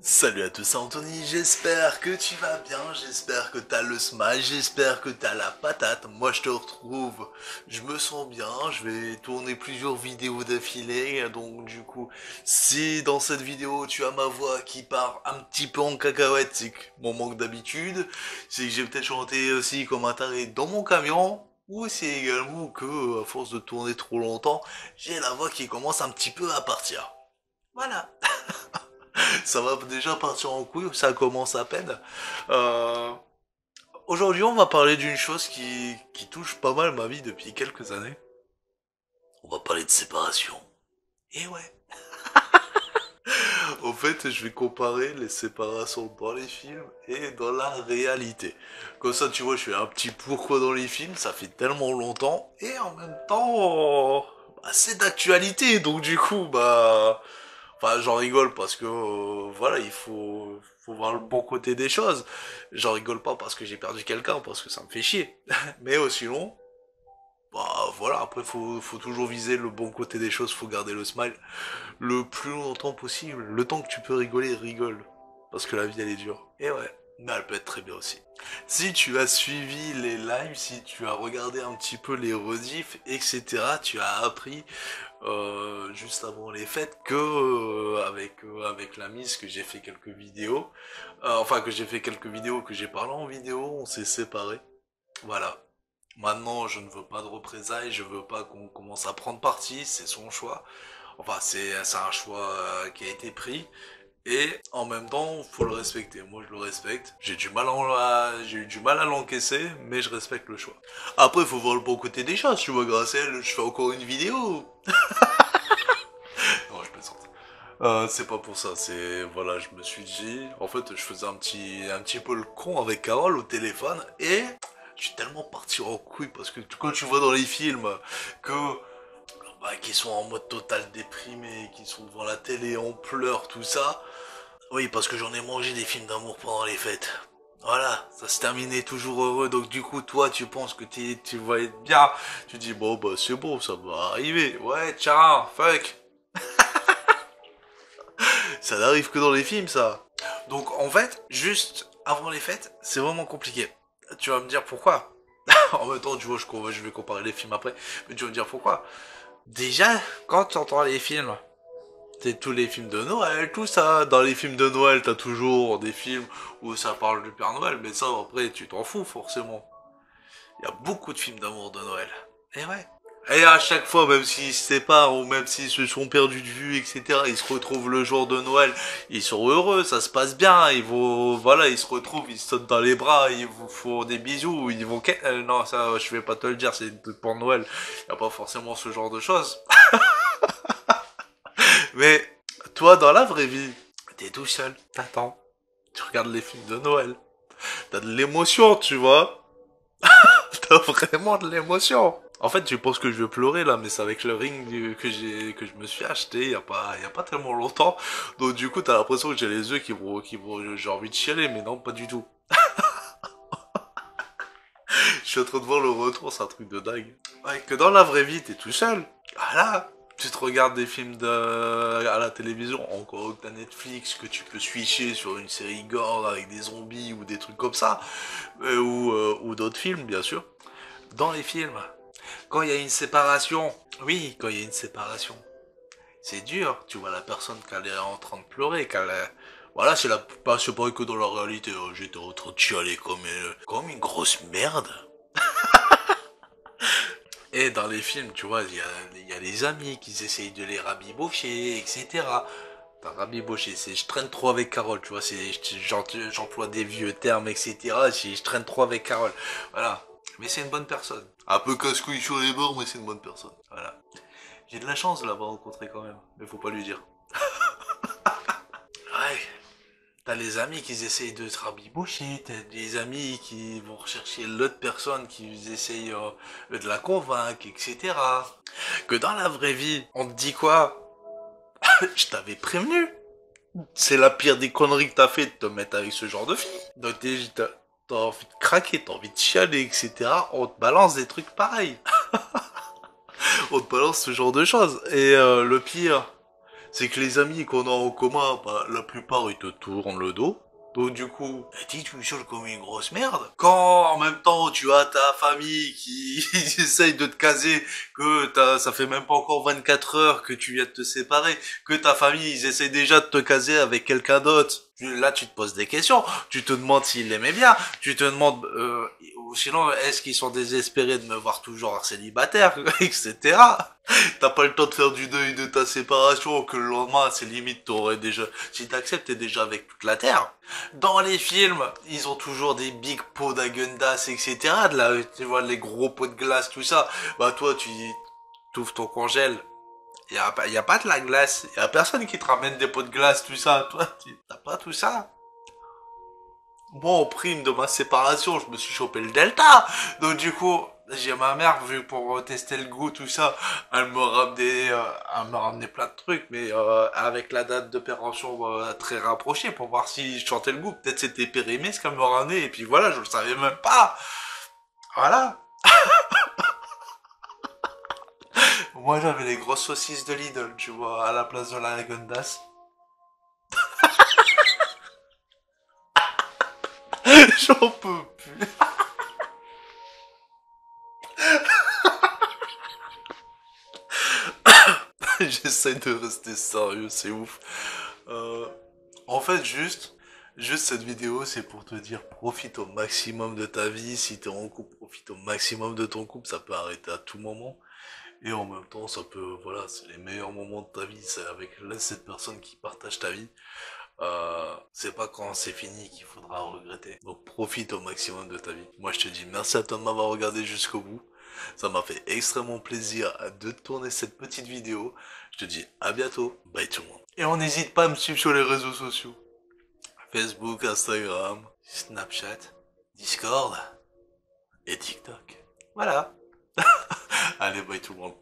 Salut à tous, c'est Anthony, j'espère que tu vas bien, j'espère que t'as le smile, j'espère que t'as la patate. Moi je te retrouve, je me sens bien, je vais tourner plusieurs vidéos d'affilée, donc du coup, si dans cette vidéo tu as ma voix qui part un petit peu en cacahuète, c'est que mon manque d'habitude, c'est que j'ai peut-être chanté aussi comme un taré dans mon camion, ou c'est également que, à force de tourner trop longtemps, j'ai la voix qui commence un petit peu à partir. Voilà. Ça va déjà partir en couille, ça commence à peine. Euh, Aujourd'hui, on va parler d'une chose qui touche pas mal ma vie depuis quelques années. On va parler de séparation. Et ouais. En fait, je vais comparer les séparations dans les films et dans la réalité. Comme ça, tu vois, je fais un petit pourquoi dans les films, ça fait tellement longtemps, et en même temps, bah, c'est d'actualité, donc du coup, bah, enfin, j'en rigole parce que voilà, faut voir le bon côté des choses. J'en rigole pas parce que j'ai perdu quelqu'un, parce que ça me fait chier. Mais sinon, bah voilà, après faut toujours viser le bon côté des choses, faut garder le smile le plus longtemps possible. Le temps que tu peux rigoler, rigole. Parce que la vie elle est dure. Et ouais, mais elle peut être très bien aussi. Si tu as suivi les lives, si tu as regardé un petit peu les rediffs, etc., tu as appris juste avant les fêtes que avec la mise que j'ai fait quelques vidéos, enfin que j'ai fait quelques vidéos, que j'ai parlé en vidéo, on s'est séparés. Voilà. Maintenant, je ne veux pas de représailles, je veux pas qu'on commence à prendre parti, c'est son choix. Enfin, c'est un choix qui a été pris. Et en même temps, faut le respecter. Moi, je le respecte. J'ai eu du mal à l'encaisser, mais je respecte le choix. Après, faut voir le bon côté des choses. Tu vois, grâce à elle, je fais encore une vidéo. Non, je plaisante. C'est pas pour ça. C'est voilà, je me suis dit, en fait, je faisais un petit peu le con avec Carole au téléphone et je suis tellement parti en couille parce que quand tu vois dans les films que bah, qui sont en mode total déprimé, qui sont devant la télé, on pleure, tout ça. Oui, parce que j'en ai mangé des films d'amour pendant les fêtes. Voilà, ça se terminait toujours heureux, donc du coup, toi, tu penses que tu vas être bien. Tu dis, bon, bah, c'est bon, ça va arriver. Ouais, tiens, fuck. Ça n'arrive que dans les films, ça. Donc, en fait, juste avant les fêtes, c'est vraiment compliqué. Tu vas me dire pourquoi. En même temps, tu vois, je vais comparer les films après, mais tu vas me dire pourquoi. Déjà, quand tu entends les films, c'est tous les films de Noël, tout ça. Dans les films de Noël, t'as toujours des films où ça parle du Père Noël, mais ça, après, tu t'en fous, forcément. Il y a beaucoup de films d'amour de Noël. Et ouais. Et à chaque fois, même s'ils se séparent, ou même s'ils se sont perdus de vue, etc., ils se retrouvent le jour de Noël, ils sont heureux, ça se passe bien, voilà, ils se retrouvent, ils se sautent dans les bras, ils vous font des bisous, ils vont, non, ça, je vais pas te le dire, c'est pour Noël. Il y a pas forcément ce genre de choses. Mais, toi, dans la vraie vie, t'es tout seul, t'attends, tu regardes les films de Noël, t'as de l'émotion, tu vois. T'as vraiment de l'émotion. En fait, je pense que je vais pleurer là, mais c'est avec le ring que je me suis acheté il y a pas tellement longtemps. Donc du coup, t'as l'impression que j'ai les yeux j'ai envie de chialer, mais non, pas du tout. Je suis en train de voir le retour, c'est un truc de dingue. Ouais, que dans la vraie vie, t'es tout seul. Voilà. Tu te regardes des films à la télévision, encore que t'as Netflix, que tu peux switcher sur une série gore avec des zombies ou des trucs comme ça, ou d'autres films, bien sûr. Dans les films, quand il y a une séparation, oui, quand il y a une séparation, c'est dur. Tu vois la personne qu'elle est en train de pleurer, qu'elle est... Voilà, c'est pas que dans la réalité. J'étais en train de chialer comme une grosse merde. Et dans les films, tu vois, il y a les amis qui essayent de les rabibocher, etc. Enfin, rabibocher, c'est je traîne trop avec Carole, tu vois, j'emploie des vieux termes, etc. Je traîne trop avec Carole. Voilà. Mais c'est une bonne personne. Un peu casse-couille sur les bords, mais c'est une bonne personne. Voilà. J'ai de la chance de l'avoir rencontré quand même, mais faut pas lui dire. Ouais, t'as les amis qui essayent de te rabiboucher, t'as des amis qui vont rechercher l'autre personne, qui essayent de la convaincre, etc. Que dans la vraie vie, on te dit quoi? Je t'avais prévenu. C'est la pire des conneries que t'as fait de te mettre avec ce genre de fille. Donc t'as envie de craquer, t'as envie de chialer, etc. On te balance des trucs pareils. On te balance ce genre de choses. Et le pire, c'est que les amis qu'on a en commun, bah, la plupart ils te tournent le dos. Donc du coup, tu me saoules comme une grosse merde. Quand en même temps tu as ta famille qui essaye de te caser, que ça fait même pas encore 24 heures que tu viens de te séparer, que ta famille ils essayent déjà de te caser avec quelqu'un d'autre. Là tu te poses des questions, tu te demandes s'ils l'aimaient bien, tu te demandes ou sinon est-ce qu'ils sont désespérés de me voir toujours célibataire, etc. T'as pas le temps de faire du deuil de ta séparation, que le lendemain, c'est limite, t'aurais déjà, si t'acceptes, t'es déjà avec toute la terre. Dans les films, ils ont toujours des big pots d'Agendas, etc. De là, tu vois, les gros pots de glace, tout ça. Bah, toi, tu t'ouvres ton congèle. Y a pas de la glace. Y a personne qui te ramène des pots de glace, tout ça. Toi, t'as pas tout ça. Moi, en prime de ma séparation, je me suis chopé le Delta. Donc du coup, j'ai ma mère, vu pour tester le goût, tout ça, elle me ramenait plein de trucs, mais avec la date de péremption très rapprochée pour voir si je chantais le goût. Peut-être c'était périmé ce qu'elle me ramenait, et puis voilà, je le savais même pas. Voilà. Moi, j'avais les grosses saucisses de Lidl, tu vois, à la place de la Häagen-Dazs. J'en peux plus. J'essaie de rester sérieux, c'est ouf. Euh, En fait, juste cette vidéo, c'est pour te dire, profite au maximum de ta vie. Si t'es en couple, profite au maximum de ton couple. Ça peut arrêter à tout moment. Et en même temps, ça peut, voilà, c'est les meilleurs moments de ta vie. C'est avec là, cette personne qui partage ta vie. C'est pas quand c'est fini qu'il faudra regretter. Donc profite au maximum de ta vie. Moi, je te dis merci à toi de m'avoir regardé jusqu'au bout. Ça m'a fait extrêmement plaisir de tourner cette petite vidéo. Je te dis à bientôt. Bye tout le monde. Et on n'hésite pas à me suivre sur les réseaux sociaux. Facebook, Instagram, Snapchat, Discord et TikTok. Voilà. Allez, bye tout le monde.